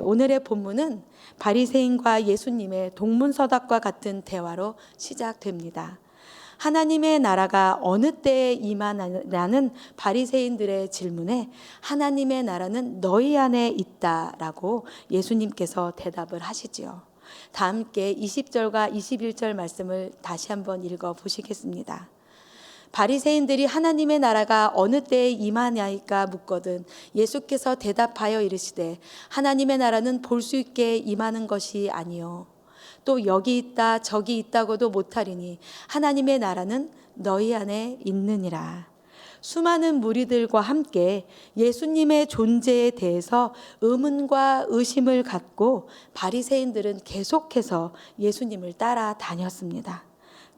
오늘의 본문은 바리새인과 예수님의 동문서답과 같은 대화로 시작됩니다. 하나님의 나라가 어느 때에 임하냐는 바리새인들의 질문에 하나님의 나라는 너희 안에 있다라고 예수님께서 대답을 하시지요. 다 함께 20절과 21절 말씀을 다시 한번 읽어 보시겠습니다. 바리새인들이 하나님의 나라가 어느 때에 임하냐이까 묻거든 예수께서 대답하여 이르시되 하나님의 나라는 볼 수 있게 임하는 것이 아니요 또 여기 있다 저기 있다고도 못하리니 하나님의 나라는 너희 안에 있느니라. 수많은 무리들과 함께 예수님의 존재에 대해서 의문과 의심을 갖고 바리새인들은 계속해서 예수님을 따라다녔습니다.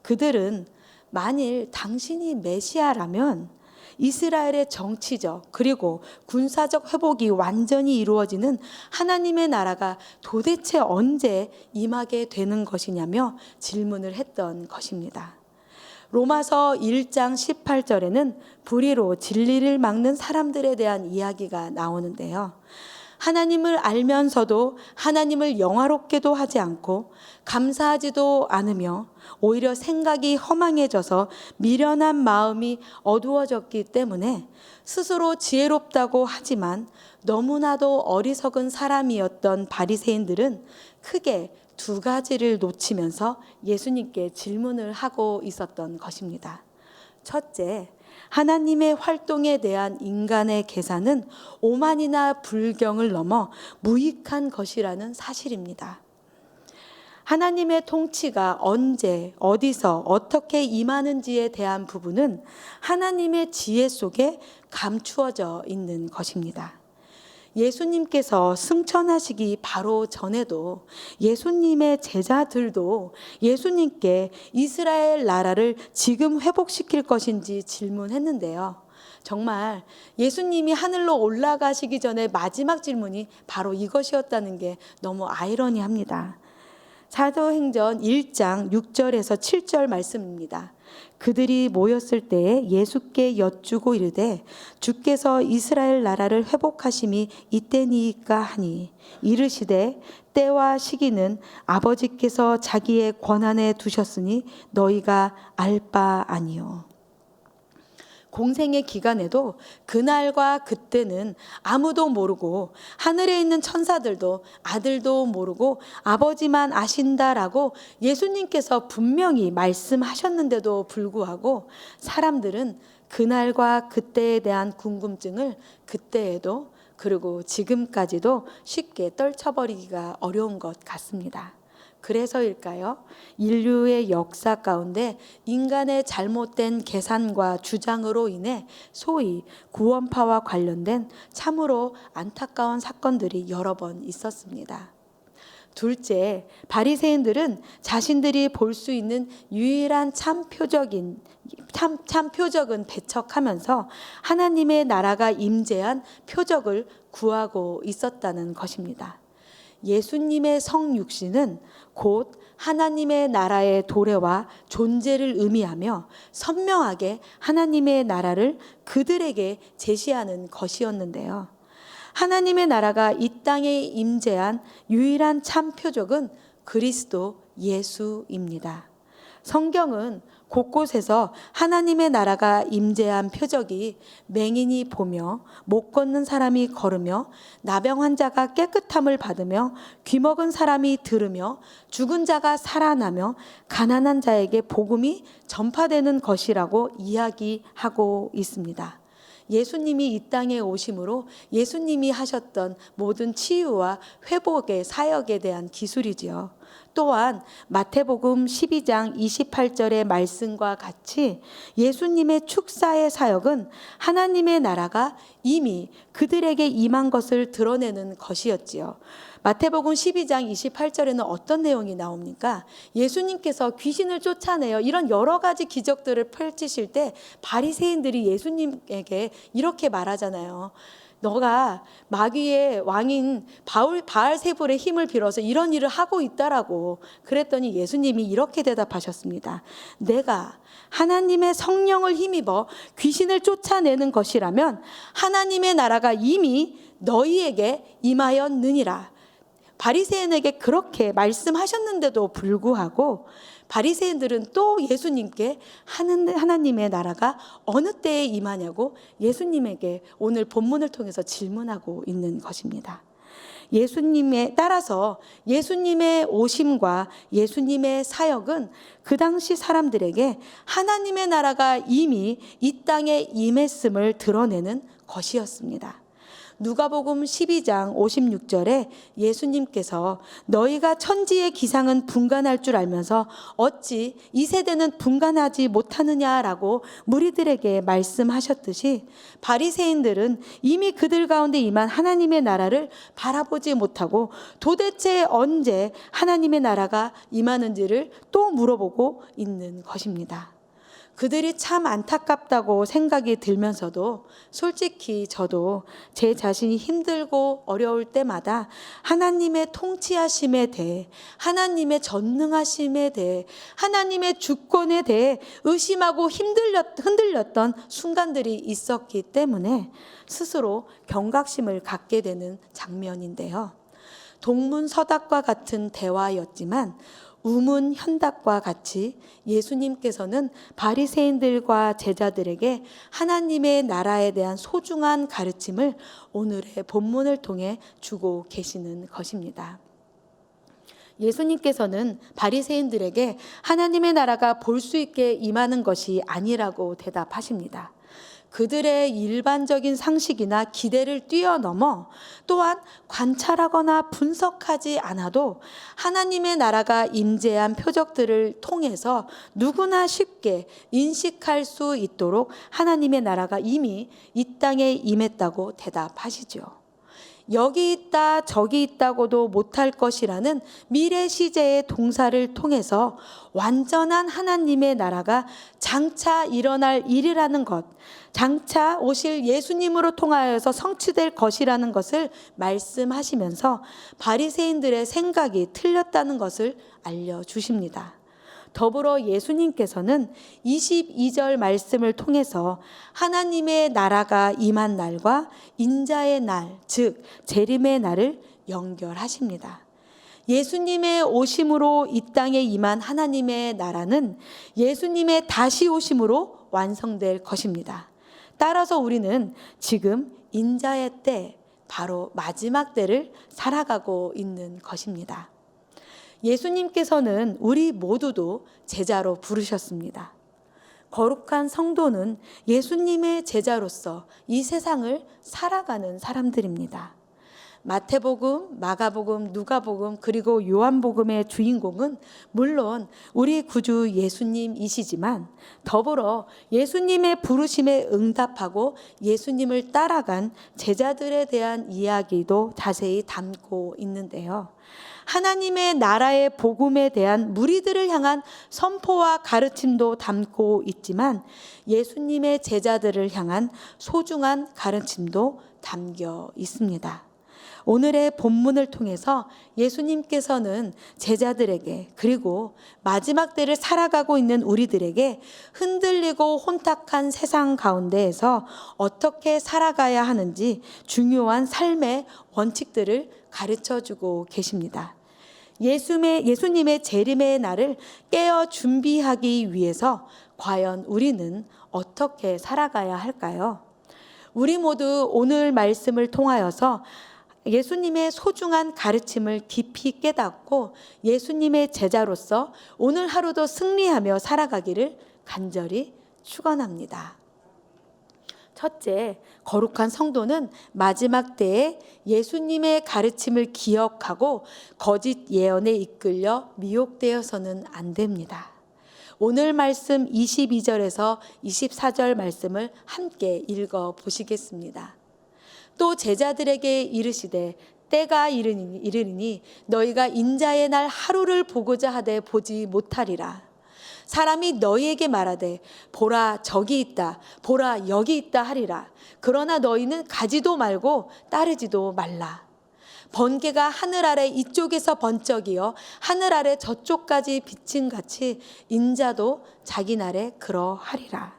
그들은 만일 당신이 메시아라면 이스라엘의 정치적 그리고 군사적 회복이 완전히 이루어지는 하나님의 나라가 도대체 언제 임하게 되는 것이냐며 질문을 했던 것입니다. 로마서 1장 18절에는 불의로 진리를 막는 사람들에 대한 이야기가 나오는데요. 하나님을 알면서도 하나님을 영화롭게도 하지 않고 감사하지도 않으며 오히려 생각이 허망해져서 미련한 마음이 어두워졌기 때문에 스스로 지혜롭다고 하지만 너무나도 어리석은 사람이었던 바리새인들은 크게 두 가지를 놓치면서 예수님께 질문을 하고 있었던 것입니다. 첫째, 하나님의 활동에 대한 인간의 계산은 오만이나 불경을 넘어 무익한 것이라는 사실입니다. 하나님의 통치가 언제, 어디서, 어떻게 임하는지에 대한 부분은 하나님의 지혜 속에 감추어져 있는 것입니다. 예수님께서 승천하시기 바로 전에도 예수님의 제자들도 예수님께 이스라엘 나라를 지금 회복시킬 것인지 질문했는데요. 정말 예수님이 하늘로 올라가시기 전에 마지막 질문이 바로 이것이었다는 게 너무 아이러니합니다. 사도행전 1장 6절에서 7절 말씀입니다. 그들이 모였을 때에 예수께 여쭈고 이르되 주께서 이스라엘 나라를 회복하심이 이때니까 하니 이르시되 때와 시기는 아버지께서 자기의 권한에 두셨으니 너희가 알 바 아니요. 공생의 기간에도 그날과 그때는 아무도 모르고 하늘에 있는 천사들도 아들도 모르고 아버지만 아신다라고 예수님께서 분명히 말씀하셨는데도 불구하고 사람들은 그날과 그때에 대한 궁금증을 그때에도 그리고 지금까지도 쉽게 떨쳐버리기가 어려운 것 같습니다. 그래서일까요? 인류의 역사 가운데 인간의 잘못된 계산과 주장으로 인해 소위 구원파와 관련된 참으로 안타까운 사건들이 여러 번 있었습니다. 둘째, 바리새인들은 자신들이 볼 수 있는 유일한 참 표적은 배척하면서 하나님의 나라가 임재한 표적을 구하고 있었다는 것입니다. 예수님의 성육신은 곧 하나님의 나라의 도래와 존재를 의미하며 선명하게 하나님의 나라를 그들에게 제시하는 것이었는데요. 하나님의 나라가 이 땅에 임재한 유일한 참 표적은 그리스도 예수입니다. 성경은 곳곳에서 하나님의 나라가 임재한 표적이 맹인이 보며 못 걷는 사람이 걸으며 나병 환자가 깨끗함을 받으며 귀먹은 사람이 들으며 죽은 자가 살아나며 가난한 자에게 복음이 전파되는 것이라고 이야기하고 있습니다. 예수님이 이 땅에 오심으로 예수님이 하셨던 모든 치유와 회복의 사역에 대한 기술이지요. 또한 마태복음 12장 28절의 말씀과 같이 예수님의 축사의 사역은 하나님의 나라가 이미 그들에게 임한 것을 드러내는 것이었지요. 마태복음 12장 28절에는 어떤 내용이 나옵니까? 예수님께서 귀신을 쫓아내어 이런 여러 가지 기적들을 펼치실 때 바리새인들이 예수님에게 이렇게 말하잖아요. 너가 마귀의 왕인 바알세불의 힘을 빌어서 이런 일을 하고 있다라고. 그랬더니 예수님이 이렇게 대답하셨습니다. 내가 하나님의 성령을 힘입어 귀신을 쫓아내는 것이라면 하나님의 나라가 이미 너희에게 임하였느니라. 바리새인에게 그렇게 말씀하셨는데도 불구하고 바리새인들은 또 예수님께 하나님의 나라가 어느 때에 임하냐고 예수님에게 오늘 본문을 통해서 질문하고 있는 것입니다. 예수님에 따라서 예수님의 오심과 예수님의 사역은 그 당시 사람들에게 하나님의 나라가 이미 이 땅에 임했음을 드러내는 것이었습니다. 누가복음 12장 56절에 예수님께서 너희가 천지의 기상은 분간할 줄 알면서 어찌 이 세대는 분간하지 못하느냐라고 무리들에게 말씀하셨듯이 바리새인들은 이미 그들 가운데 임한 하나님의 나라를 바라보지 못하고 도대체 언제 하나님의 나라가 임하는지를 또 물어보고 있는 것입니다. 그들이 참 안타깝다고 생각이 들면서도 솔직히 저도 제 자신이 힘들고 어려울 때마다 하나님의 통치하심에 대해, 하나님의 전능하심에 대해, 하나님의 주권에 대해 의심하고 흔들렸던 순간들이 있었기 때문에 스스로 경각심을 갖게 되는 장면인데요. 동문서답과 같은 대화였지만 우문현답과 같이 예수님께서는 바리새인들과 제자들에게 하나님의 나라에 대한 소중한 가르침을 오늘의 본문을 통해 주고 계시는 것입니다. 예수님께서는 바리새인들에게 하나님의 나라가 볼 수 있게 임하는 것이 아니라고 대답하십니다. 그들의 일반적인 상식이나 기대를 뛰어넘어 또한 관찰하거나 분석하지 않아도 하나님의 나라가 임재한 표적들을 통해서 누구나 쉽게 인식할 수 있도록 하나님의 나라가 이미 이 땅에 임했다고 대답하시죠. 여기 있다 저기 있다고도 못할 것이라는 미래 시제의 동사를 통해서 완전한 하나님의 나라가 장차 일어날 일이라는 것, 장차 오실 예수님으로 통하여서 성취될 것이라는 것을 말씀하시면서 바리새인들의 생각이 틀렸다는 것을 알려주십니다. 더불어 예수님께서는 22절 말씀을 통해서 하나님의 나라가 임한 날과 인자의 날, 즉 재림의 날을 연결하십니다. 예수님의 오심으로 이 땅에 임한 하나님의 나라는 예수님의 다시 오심으로 완성될 것입니다. 따라서 우리는 지금 인자의 때, 바로 마지막 때를 살아가고 있는 것입니다. 예수님께서는 우리 모두도 제자로 부르셨습니다. 거룩한 성도는 예수님의 제자로서 이 세상을 살아가는 사람들입니다. 마태복음, 마가복음, 누가복음, 그리고 요한복음의 주인공은 물론 우리 구주 예수님이시지만 더불어 예수님의 부르심에 응답하고 예수님을 따라간 제자들에 대한 이야기도 자세히 담고 있는데요. 하나님의 나라의 복음에 대한 무리들을 향한 선포와 가르침도 담고 있지만 예수님의 제자들을 향한 소중한 가르침도 담겨 있습니다. 오늘의 본문을 통해서 예수님께서는 제자들에게 그리고 마지막 때를 살아가고 있는 우리들에게 흔들리고 혼탁한 세상 가운데에서 어떻게 살아가야 하는지 중요한 삶의 원칙들을 가르쳐주고 계십니다. 예수님의 재림의 날을 깨어 준비하기 위해서 과연 우리는 어떻게 살아가야 할까요? 우리 모두 오늘 말씀을 통하여서 예수님의 소중한 가르침을 깊이 깨닫고 예수님의 제자로서 오늘 하루도 승리하며 살아가기를 간절히 축원합니다. 첫째, 거룩한 성도는 마지막 때에 예수님의 가르침을 기억하고 거짓 예언에 이끌려 미혹되어서는 안 됩니다. 오늘 말씀 22절에서 24절 말씀을 함께 읽어 보시겠습니다. 또 제자들에게 이르시되 때가 이르리니 너희가 인자의 날 하루를 보고자 하되 보지 못하리라. 사람이 너희에게 말하되 보라 저기 있다 보라 여기 있다 하리라. 그러나 너희는 가지도 말고 따르지도 말라. 번개가 하늘 아래 이쪽에서 번쩍이어 하늘 아래 저쪽까지 비친 같이 인자도 자기 날에 그러하리라.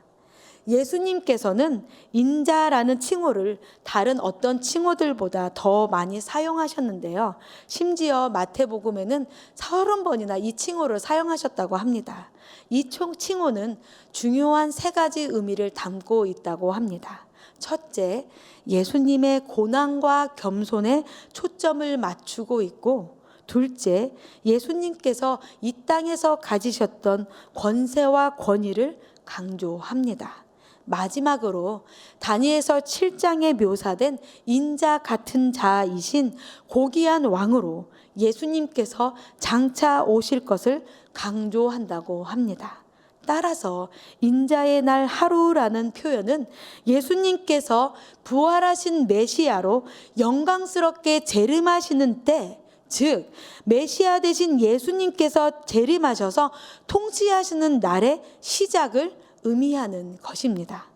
예수님께서는 인자라는 칭호를 다른 어떤 칭호들보다 더 많이 사용하셨는데요. 심지어 마태복음에는 30번이나 이 칭호를 사용하셨다고 합니다. 이 칭호는 중요한 3가지 의미를 담고 있다고 합니다. 첫째, 예수님의 고난과 겸손에 초점을 맞추고 있고, 둘째, 예수님께서 이 땅에서 가지셨던 권세와 권위를 강조합니다. 마지막으로 다니엘서 7장에 묘사된 인자 같은 자이신 고귀한 왕으로 예수님께서 장차 오실 것을 강조한다고 합니다. 따라서 인자의 날 하루라는 표현은 예수님께서 부활하신 메시아로 영광스럽게 재림하시는 때, 즉 메시아 되신 예수님께서 재림하셔서 통치하시는 날의 시작을 의미하는 것입니다.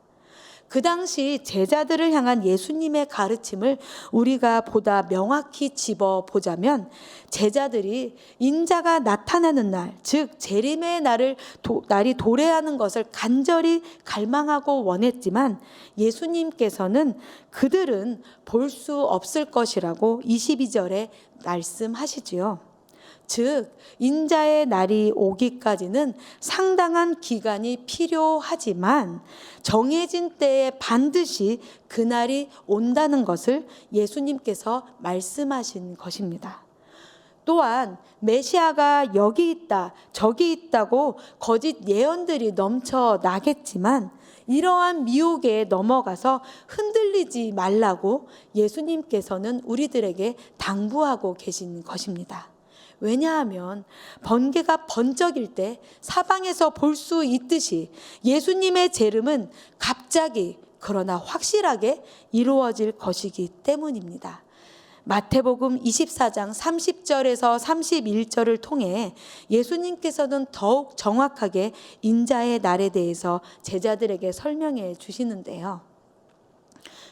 그 당시 제자들을 향한 예수님의 가르침을 우리가 보다 명확히 짚어보자면, 제자들이 인자가 나타나는 날, 즉 재림의 날이 도래하는 것을 간절히 갈망하고 원했지만, 예수님께서는 그들은 볼 수 없을 것이라고 22절에 말씀하시지요. 즉 인자의 날이 오기까지는 상당한 기간이 필요하지만 정해진 때에 반드시 그날이 온다는 것을 예수님께서 말씀하신 것입니다. 또한 메시아가 여기 있다, 저기 있다고 거짓 예언들이 넘쳐나겠지만 이러한 미혹에 넘어가서 흔들리지 말라고 예수님께서는 우리들에게 당부하고 계신 것입니다. 왜냐하면 번개가 번쩍일 때 사방에서 볼 수 있듯이 예수님의 재림은 갑자기 그러나 확실하게 이루어질 것이기 때문입니다. 마태복음 24장 30절에서 31절을 통해 예수님께서는 더욱 정확하게 인자의 날에 대해서 제자들에게 설명해 주시는데요.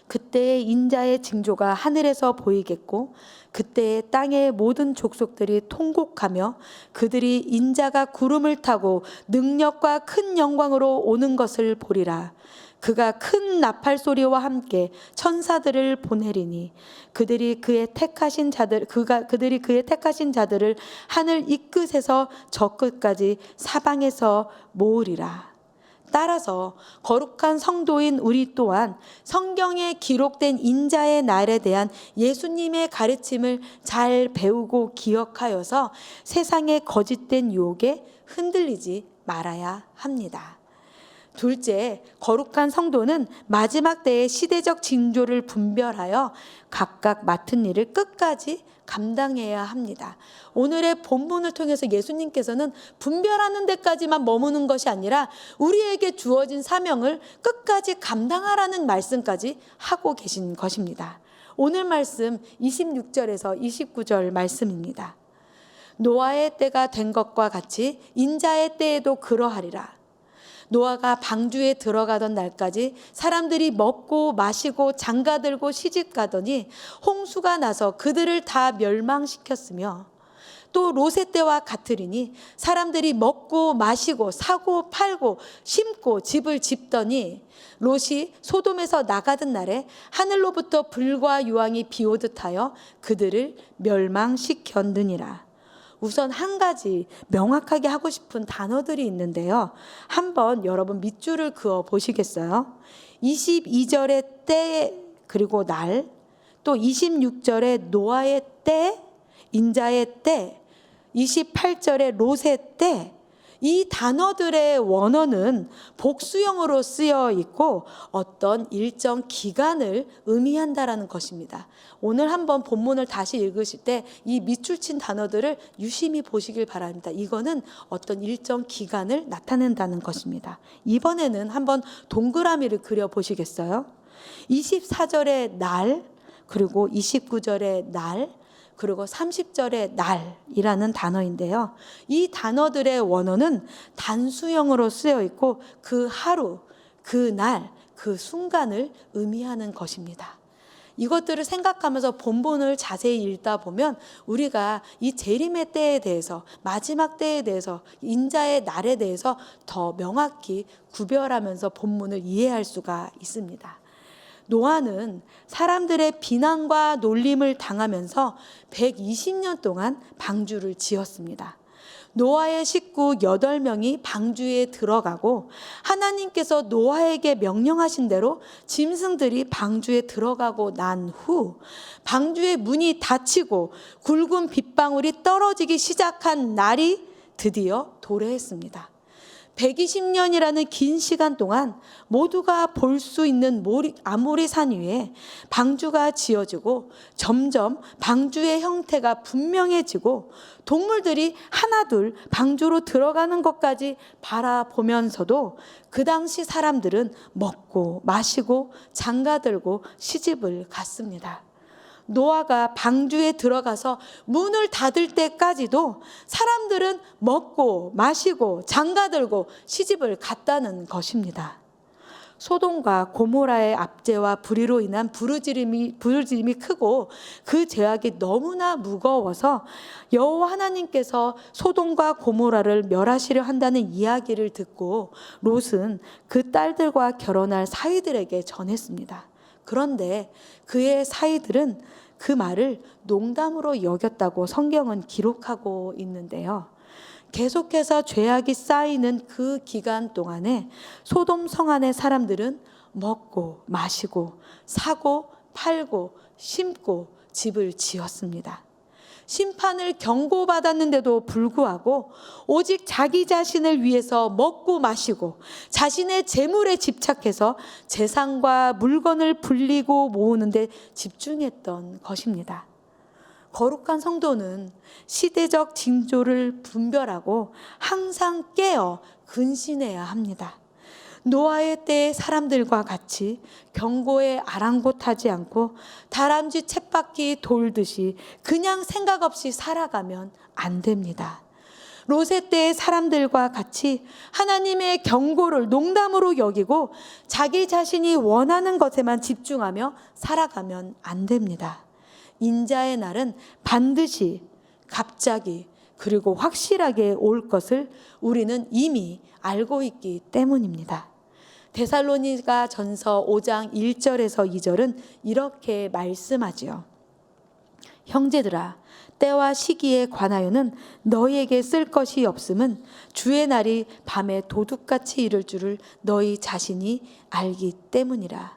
그때의 인자의 징조가 하늘에서 보이겠고 그때의 땅의 모든 족속들이 통곡하며 그들이 인자가 구름을 타고 능력과 큰 영광으로 오는 것을 보리라. 그가 큰 나팔 소리와 함께 천사들을 보내리니 그들이 그의 택하신 자들을 하늘 이 끝에서 저 끝까지 사방에서 모으리라. 따라서 거룩한 성도인 우리 또한 성경에 기록된 인자의 날에 대한 예수님의 가르침을 잘 배우고 기억하여서 세상의 거짓된 유혹에 흔들리지 말아야 합니다. 둘째, 거룩한 성도는 마지막 때의 시대적 징조를 분별하여 각각 맡은 일을 끝까지 감당해야 합니다. 오늘의 본문을 통해서 예수님께서는 분별하는 데까지만 머무는 것이 아니라 우리에게 주어진 사명을 끝까지 감당하라는 말씀까지 하고 계신 것입니다. 오늘 말씀 26절에서 29절 말씀입니다. 노아의 때가 된 것과 같이 인자의 때에도 그러하리라. 노아가 방주에 들어가던 날까지 사람들이 먹고 마시고 장가들고 시집가더니 홍수가 나서 그들을 다 멸망시켰으며 또 롯의 때와 같으리니 사람들이 먹고 마시고 사고 팔고 심고 집을 짓더니 롯이 소돔에서 나가던 날에 하늘로부터 불과 유황이 비오듯 하여 그들을 멸망시켰느니라. 우선 한 가지 명확하게 하고 싶은 단어들이 있는데요. 한번 여러분 밑줄을 그어 보시겠어요? 22절의 때 그리고 날, 또 26절의 노아의 때, 인자의 때, 28절의 롯의 때, 이 단어들의 원어는 복수형으로 쓰여 있고 어떤 일정 기간을 의미한다라는 것입니다. 오늘 한번 본문을 다시 읽으실 때 이 밑줄 친 단어들을 유심히 보시길 바랍니다. 이거는 어떤 일정 기간을 나타낸다는 것입니다. 이번에는 한번 동그라미를 그려 보시겠어요? 24절의 날, 그리고 29절의 날, 그리고 30절의 날이라는 단어인데요. 이 단어들의 원어는 단수형으로 쓰여 있고 그 하루, 그 날, 그 순간을 의미하는 것입니다. 이것들을 생각하면서 본문을 자세히 읽다 보면 우리가 이 재림의 때에 대해서, 마지막 때에 대해서, 인자의 날에 대해서 더 명확히 구별하면서 본문을 이해할 수가 있습니다. 노아는 사람들의 비난과 놀림을 당하면서 120년 동안 방주를 지었습니다. 노아의 식구 8명이 방주에 들어가고 하나님께서 노아에게 명령하신 대로 짐승들이 방주에 들어가고 난 후 방주의 문이 닫히고 굵은 빗방울이 떨어지기 시작한 날이 드디어 도래했습니다. 120년이라는 긴 시간 동안 모두가 볼 수 있는 아모리산 위에 방주가 지어지고 점점 방주의 형태가 분명해지고 동물들이 하나둘 방주로 들어가는 것까지 바라보면서도 그 당시 사람들은 먹고 마시고 장가들고 시집을 갔습니다. 노아가 방주에 들어가서 문을 닫을 때까지도 사람들은 먹고 마시고 장가들고 시집을 갔다는 것입니다. 소돔과 고모라의 압제와 불의로 인한 부르짖음이 크고 그 죄악이 너무나 무거워서 여호와 하나님께서 소돔과 고모라를 멸하시려 한다는 이야기를 듣고 롯은 그 딸들과 결혼할 사위들에게 전했습니다. 그런데 그의 사위들은 그 말을 농담으로 여겼다고 성경은 기록하고 있는데요. 계속해서 죄악이 쌓이는 그 기간 동안에 소돔 성 안의 사람들은 먹고 마시고 사고 팔고 심고 집을 지었습니다. 심판을 경고받았는데도 불구하고 오직 자기 자신을 위해서 먹고 마시고 자신의 재물에 집착해서 재산과 물건을 불리고 모으는 데 집중했던 것입니다. 거룩한 성도는 시대적 징조를 분별하고 항상 깨어 근신해야 합니다. 노아의 때의 사람들과 같이 경고에 아랑곳하지 않고 다람쥐 쳇바퀴 돌듯이 그냥 생각 없이 살아가면 안 됩니다. 롯의 때의 사람들과 같이 하나님의 경고를 농담으로 여기고 자기 자신이 원하는 것에만 집중하며 살아가면 안 됩니다. 인자의 날은 반드시 갑자기 그리고 확실하게 올 것을 우리는 이미 알고 있기 때문입니다. 데살로니가 전서 5장 1절에서 2절은 이렇게 말씀하지요. 형제들아, 때와 시기에 관하여는 너희에게 쓸 것이 없음은 주의 날이 밤에 도둑같이 이를 줄을 너희 자신이 알기 때문이라.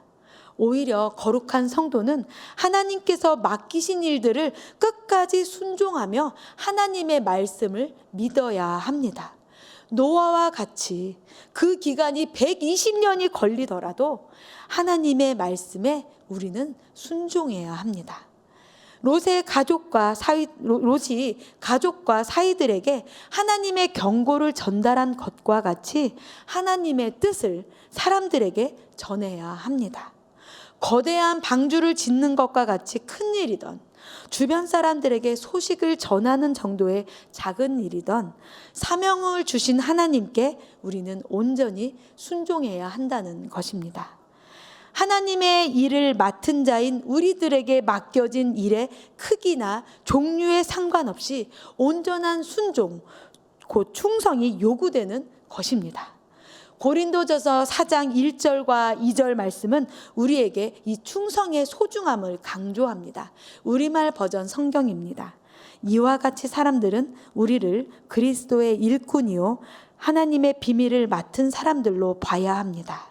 오히려 거룩한 성도는 하나님께서 맡기신 일들을 끝까지 순종하며 하나님의 말씀을 믿어야 합니다. 노아와 같이 그 기간이 120년이 걸리더라도 하나님의 말씀에 우리는 순종해야 합니다. 롯이 가족과 사위들에게 하나님의 경고를 전달한 것과 같이 하나님의 뜻을 사람들에게 전해야 합니다. 거대한 방주를 짓는 것과 같이 큰 일이던 주변 사람들에게 소식을 전하는 정도의 작은 일이던 사명을 주신 하나님께 우리는 온전히 순종해야 한다는 것입니다. 하나님의 일을 맡은 자인 우리들에게 맡겨진 일의 크기나 종류에 상관없이 온전한 순종, 곧 충성이 요구되는 것입니다. 고린도전서 4장 1절과 2절 말씀은 우리에게 이 충성의 소중함을 강조합니다. 우리말 버전 성경입니다. 이와 같이 사람들은 우리를 그리스도의 일꾼이요 하나님의 비밀을 맡은 사람들로 봐야 합니다.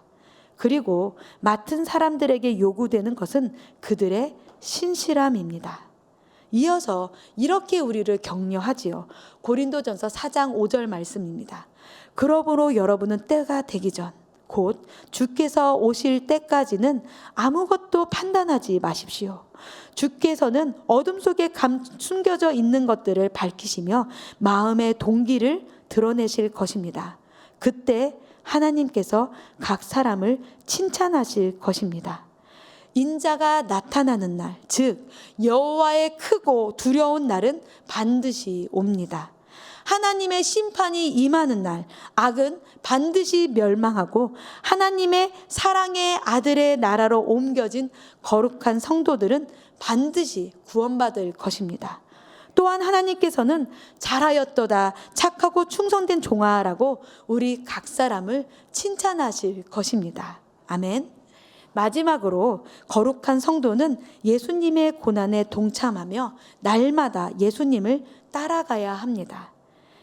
그리고 맡은 사람들에게 요구되는 것은 그들의 신실함입니다. 이어서 이렇게 우리를 격려하지요. 고린도전서 4장 5절 말씀입니다. 그러므로 여러분은 때가 되기 전 곧 주께서 오실 때까지는 아무것도 판단하지 마십시오. 주께서는 어둠 속에 숨겨져 있는 것들을 밝히시며 마음의 동기를 드러내실 것입니다. 그때 하나님께서 각 사람을 칭찬하실 것입니다. 인자가 나타나는 날, 즉 여호와의 크고 두려운 날은 반드시 옵니다. 하나님의 심판이 임하는 날, 악은 반드시 멸망하고 하나님의 사랑의 아들의 나라로 옮겨진 거룩한 성도들은 반드시 구원받을 것입니다. 또한 하나님께서는 잘하였도다 착하고 충성된 종아라고 우리 각 사람을 칭찬하실 것입니다. 아멘. 마지막으로 거룩한 성도는 예수님의 고난에 동참하며 날마다 예수님을 따라가야 합니다.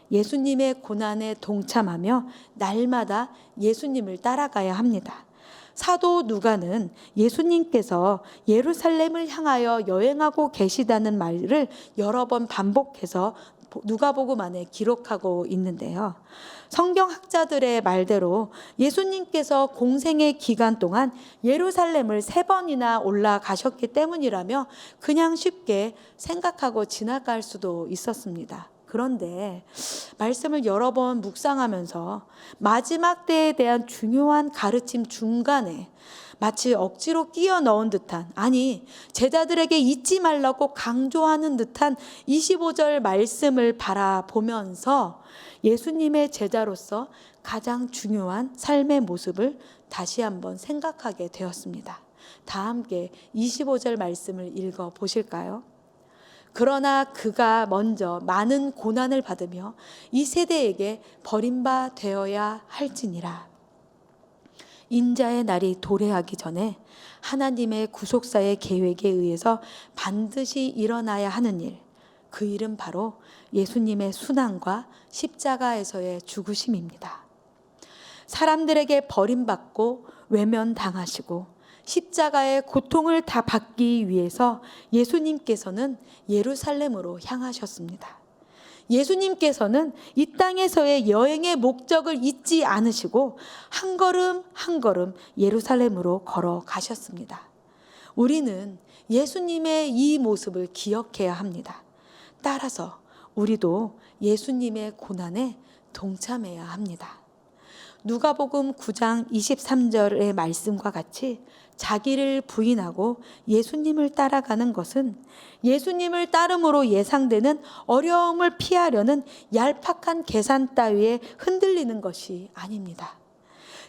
예수님의 고난에 동참하며 날마다 예수님을 따라가야 합니다. 사도 누가는 예수님께서 예루살렘을 향하여 여행하고 계시다는 말을 여러 번 반복해서 누가복음 안에 기록하고 있는데요. 성경학자들의 말대로 예수님께서 공생의 기간 동안 예루살렘을 3번이나 올라가셨기 때문이라며 그냥 쉽게 생각하고 지나갈 수도 있었습니다. 그런데 말씀을 여러 번 묵상하면서 마지막 때에 대한 중요한 가르침 중간에 마치 억지로 끼워 넣은 듯한, 아니 제자들에게 잊지 말라고 강조하는 듯한 25절 말씀을 바라보면서 예수님의 제자로서 가장 중요한 삶의 모습을 다시 한번 생각하게 되었습니다. 다 함께 25절 말씀을 읽어 보실까요? 그러나 그가 먼저 많은 고난을 받으며 이 세대에게 버림바 되어야 할지니라. 인자의 날이 도래하기 전에 하나님의 구속사의 계획에 의해서 반드시 일어나야 하는 일, 그 일은 바로 예수님의 순환과 십자가에서의 죽으심입니다. 사람들에게 버림받고 외면당하시고 십자가의 고통을 다 받기 위해서 예수님께서는 예루살렘으로 향하셨습니다. 예수님께서는 이 땅에서의 여행의 목적을 잊지 않으시고 한 걸음 한 걸음 예루살렘으로 걸어가셨습니다. 우리는 예수님의 이 모습을 기억해야 합니다. 따라서 우리도 예수님의 고난에 동참해야 합니다. 누가복음 9장 23절의 말씀과 같이 자기를 부인하고 예수님을 따라가는 것은 예수님을 따름으로 예상되는 어려움을 피하려는 얄팍한 계산 따위에 흔들리는 것이 아닙니다.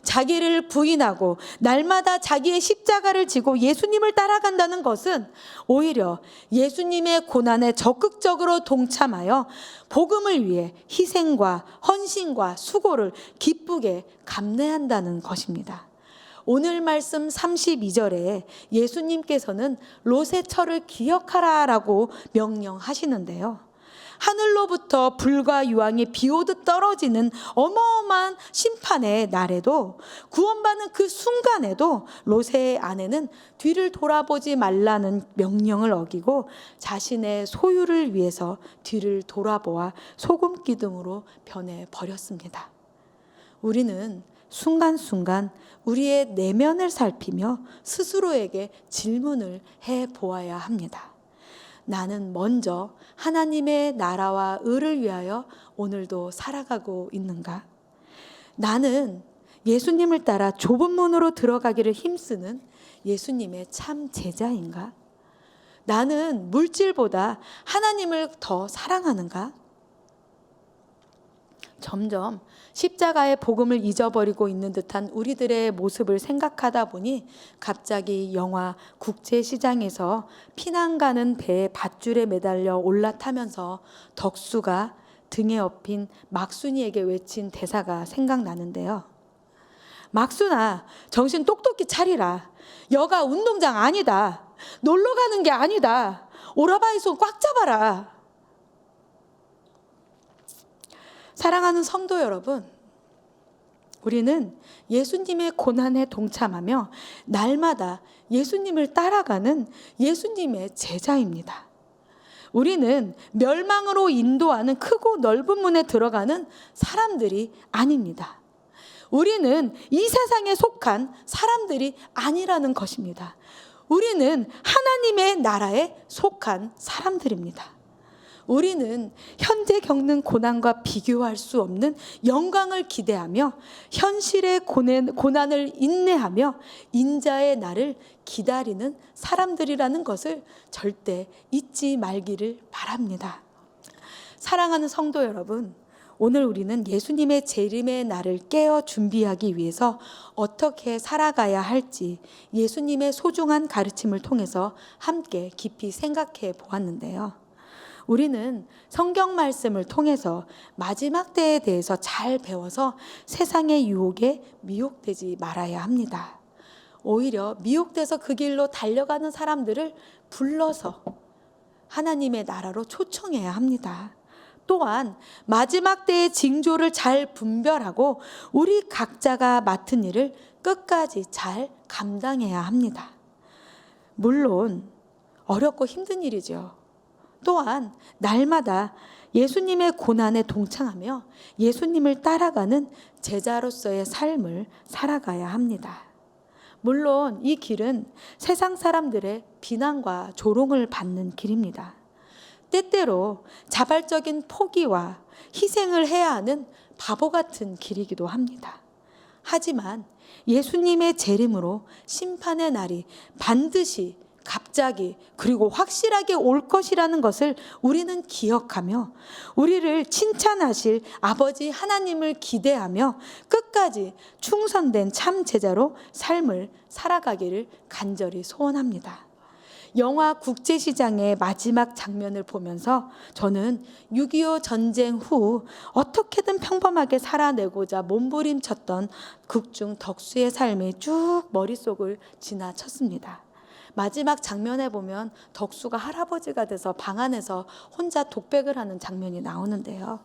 자기를 부인하고 날마다 자기의 십자가를 지고 예수님을 따라간다는 것은 오히려 예수님의 고난에 적극적으로 동참하여 복음을 위해 희생과 헌신과 수고를 기쁘게 감내한다는 것입니다. 오늘 말씀 32절에 예수님께서는 롯의 철을 기억하라라고 명령하시는데요. 하늘로부터 불과 유황이 비오듯 떨어지는 어마어마한 심판의 날에도, 구원받는 그 순간에도 롯의 아내는 뒤를 돌아보지 말라는 명령을 어기고 자신의 소유를 위해서 뒤를 돌아보아 소금 기둥으로 변해버렸습니다. 우리는 순간순간 우리의 내면을 살피며 스스로에게 질문을 해보아야 합니다. 나는 먼저 하나님의 나라와 의를 위하여 오늘도 살아가고 있는가? 나는 예수님을 따라 좁은 문으로 들어가기를 힘쓰는 예수님의 참 제자인가? 나는 물질보다 하나님을 더 사랑하는가? 점점 십자가의 복음을 잊어버리고 있는 듯한 우리들의 모습을 생각하다 보니 갑자기 영화 국제시장에서 피난 가는 배의 밧줄에 매달려 올라타면서 덕수가 등에 업힌 막순이에게 외친 대사가 생각나는데요. 막순아, 정신 똑똑히 차리라. 여가 운동장 아니다. 놀러 가는 게 아니다. 오라바이 손 꽉 잡아라. 사랑하는 성도 여러분, 우리는 예수님의 고난에 동참하며 날마다 예수님을 따라가는 예수님의 제자입니다. 우리는 멸망으로 인도하는 크고 넓은 문에 들어가는 사람들이 아닙니다. 우리는 이 세상에 속한 사람들이 아니라는 것입니다. 우리는 하나님의 나라에 속한 사람들입니다. 우리는 현재 겪는 고난과 비교할 수 없는 영광을 기대하며 현실의 고난을 인내하며 인자의 날을 기다리는 사람들이라는 것을 절대 잊지 말기를 바랍니다. 사랑하는 성도 여러분, 오늘 우리는 예수님의 재림의 날을 깨어 준비하기 위해서 어떻게 살아가야 할지 예수님의 소중한 가르침을 통해서 함께 깊이 생각해 보았는데요. 우리는 성경 말씀을 통해서 마지막 때에 대해서 잘 배워서 세상의 유혹에 미혹되지 말아야 합니다. 오히려 미혹돼서 그 길로 달려가는 사람들을 불러서 하나님의 나라로 초청해야 합니다. 또한 마지막 때의 징조를 잘 분별하고 우리 각자가 맡은 일을 끝까지 잘 감당해야 합니다. 물론 어렵고 힘든 일이죠. 또한 날마다 예수님의 고난에 동참하며 예수님을 따라가는 제자로서의 삶을 살아가야 합니다. 물론 이 길은 세상 사람들의 비난과 조롱을 받는 길입니다. 때때로 자발적인 포기와 희생을 해야 하는 바보 같은 길이기도 합니다. 하지만 예수님의 재림으로 심판의 날이 반드시 갑자기 그리고 확실하게 올 것이라는 것을 우리는 기억하며 우리를 칭찬하실 아버지 하나님을 기대하며 끝까지 충성된 참 제자로 삶을 살아가기를 간절히 소원합니다. 영화 국제시장의 마지막 장면을 보면서 저는 6.25 전쟁 후 어떻게든 평범하게 살아내고자 몸부림쳤던 극중 덕수의 삶이 쭉 머릿속을 지나쳤습니다. 마지막 장면에 보면 덕수가 할아버지가 돼서 방 안에서 혼자 독백을 하는 장면이 나오는데요.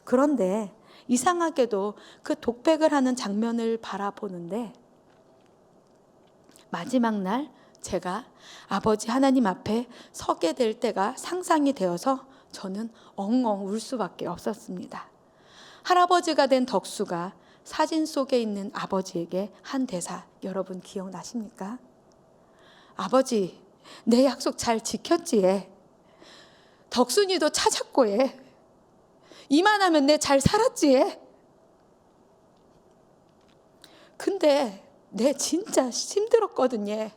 그런데 이상하게도 그 독백을 하는 장면을 바라보는데 마지막 날 제가 아버지 하나님 앞에 서게 될 때가 상상이 되어서 저는 엉엉 울 수밖에 없었습니다. 할아버지가 된 덕수가 사진 속에 있는 아버지에게 한 대사 여러분 기억나십니까? 아버지, 내 약속 잘 지켰지? 덕순이도 찾았고 해. 이만하면 내 잘 살았지? 근데 내 진짜 힘들었거든요.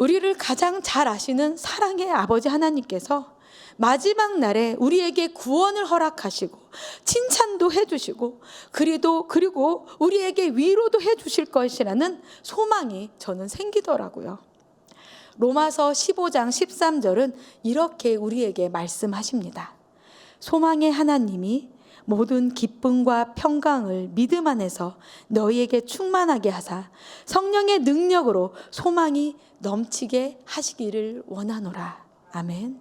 우리를 가장 잘 아시는 사랑의 아버지 하나님께서 마지막 날에 우리에게 구원을 허락하시고 칭찬도 해주시고 그리고 우리에게 위로도 해주실 것이라는 소망이 저는 생기더라고요. 로마서 15장 13절은 이렇게 우리에게 말씀하십니다. 소망의 하나님이 모든 기쁨과 평강을 믿음 안에서 너희에게 충만하게 하사 성령의 능력으로 소망이 넘치게 하시기를 원하노라. 아멘.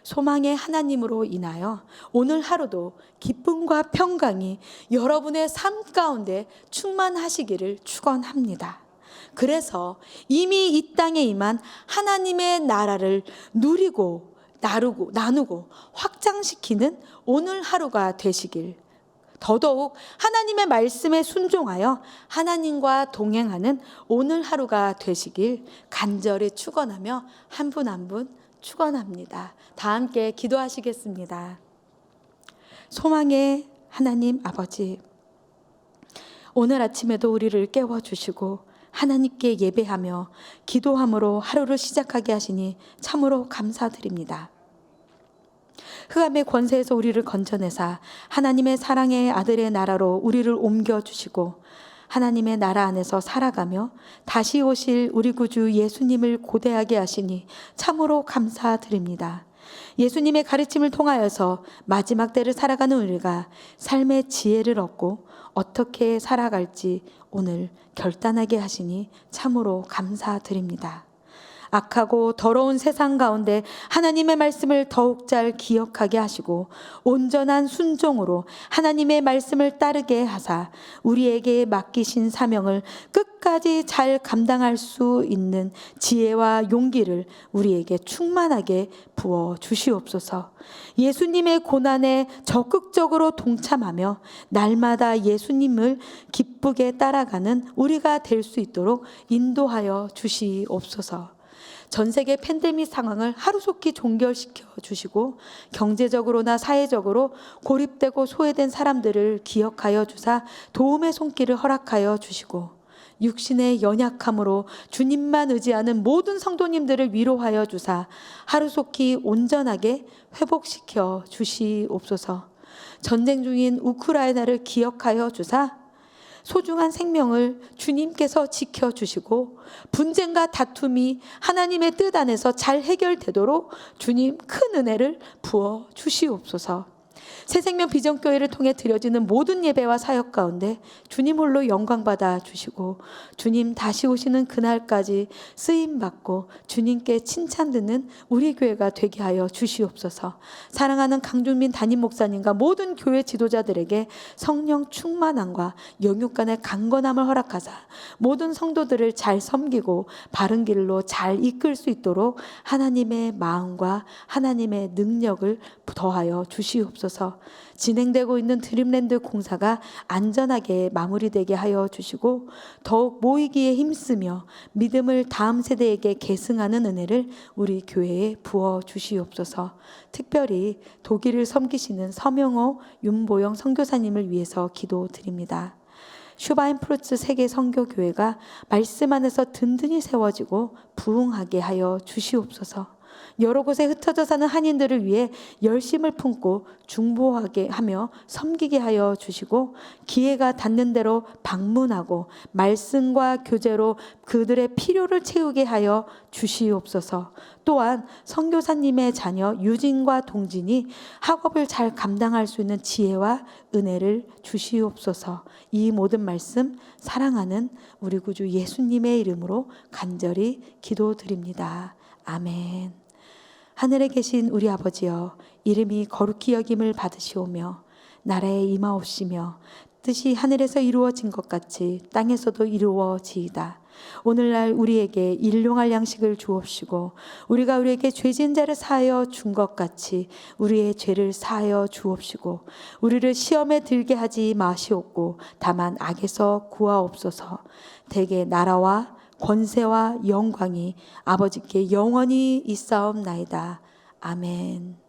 소망의 하나님으로 인하여 오늘 하루도 기쁨과 평강이 여러분의 삶 가운데 충만하시기를 축원합니다. 그래서 이미 이 땅에 임한 하나님의 나라를 누리고 나누고 확장시키는 오늘 하루가 되시길, 더더욱 하나님의 말씀에 순종하여 하나님과 동행하는 오늘 하루가 되시길 간절히 축원하며 한 분 한 분 축원합니다. 다 함께 기도하시겠습니다. 소망의 하나님 아버지, 오늘 아침에도 우리를 깨워주시고 하나님께 예배하며 기도함으로 하루를 시작하게 하시니 참으로 감사드립니다. 흑암의 권세에서 우리를 건져내사 하나님의 사랑의 아들의 나라로 우리를 옮겨주시고 하나님의 나라 안에서 살아가며 다시 오실 우리 구주 예수님을 고대하게 하시니 참으로 감사드립니다. 예수님의 가르침을 통하여서 마지막 때를 살아가는 우리가 삶의 지혜를 얻고 어떻게 살아갈지 오늘 결단하게 하시니 참으로 감사드립니다. 악하고 더러운 세상 가운데 하나님의 말씀을 더욱 잘 기억하게 하시고 온전한 순종으로 하나님의 말씀을 따르게 하사 우리에게 맡기신 사명을 끝까지 잘 감당할 수 있는 지혜와 용기를 우리에게 충만하게 부어 주시옵소서. 예수님의 고난에 적극적으로 동참하며 날마다 예수님을 기쁘게 따라가는 우리가 될 수 있도록 인도하여 주시옵소서. 전 세계 팬데믹 상황을 하루속히 종결시켜 주시고 경제적으로나 사회적으로 고립되고 소외된 사람들을 기억하여 주사 도움의 손길을 허락하여 주시고 육신의 연약함으로 주님만 의지하는 모든 성도님들을 위로하여 주사 하루속히 온전하게 회복시켜 주시옵소서. 전쟁 중인 우크라이나를 기억하여 주사 소중한 생명을 주님께서 지켜주시고 분쟁과 다툼이 하나님의 뜻 안에서 잘 해결되도록 주님 큰 은혜를 부어 주시옵소서. 새생명 비전교회를 통해 드려지는 모든 예배와 사역 가운데 주님 홀로 영광받아 주시고 주님 다시 오시는 그날까지 쓰임받고 주님께 칭찬 듣는 우리 교회가 되게 하여 주시옵소서. 사랑하는 강준민 담임 목사님과 모든 교회 지도자들에게 성령 충만함과 영육 간의 강건함을 허락하사 모든 성도들을 잘 섬기고 바른 길로 잘 이끌 수 있도록 하나님의 마음과 하나님의 능력을 더하여 주시옵소서. 진행되고 있는 드림랜드 공사가 안전하게 마무리되게 하여 주시고 더욱 모이기에 힘쓰며 믿음을 다음 세대에게 계승하는 은혜를 우리 교회에 부어 주시옵소서. 특별히 독일을 섬기시는 서명호, 윤보영 선교사님을 위해서 기도드립니다. 슈바인프루츠 세계 선교교회가 말씀 안에서 든든히 세워지고 부흥하게 하여 주시옵소서. 여러 곳에 흩어져 사는 한인들을 위해 열심을 품고 중보하게 하며 섬기게 하여 주시고 기회가 닿는 대로 방문하고 말씀과 교제로 그들의 필요를 채우게 하여 주시옵소서. 또한 선교사님의 자녀 유진과 동진이 학업을 잘 감당할 수 있는 지혜와 은혜를 주시옵소서. 이 모든 말씀 사랑하는 우리 구주 예수님의 이름으로 간절히 기도드립니다. 아멘. 하늘에 계신 우리 아버지여, 이름이 거룩히 여김을 받으시오며 나라에 임하옵시며 뜻이 하늘에서 이루어진 것 같이 땅에서도 이루어지이다. 오늘날 우리에게 일용할 양식을 주옵시고 우리가 우리에게 죄진 자를 사하여 준 것 같이 우리의 죄를 사하여 주옵시고 우리를 시험에 들게 하지 마시옵고 다만 악에서 구하옵소서. 대개 나라와 권세와 영광이 아버지께 영원히 있사옵나이다. 아멘.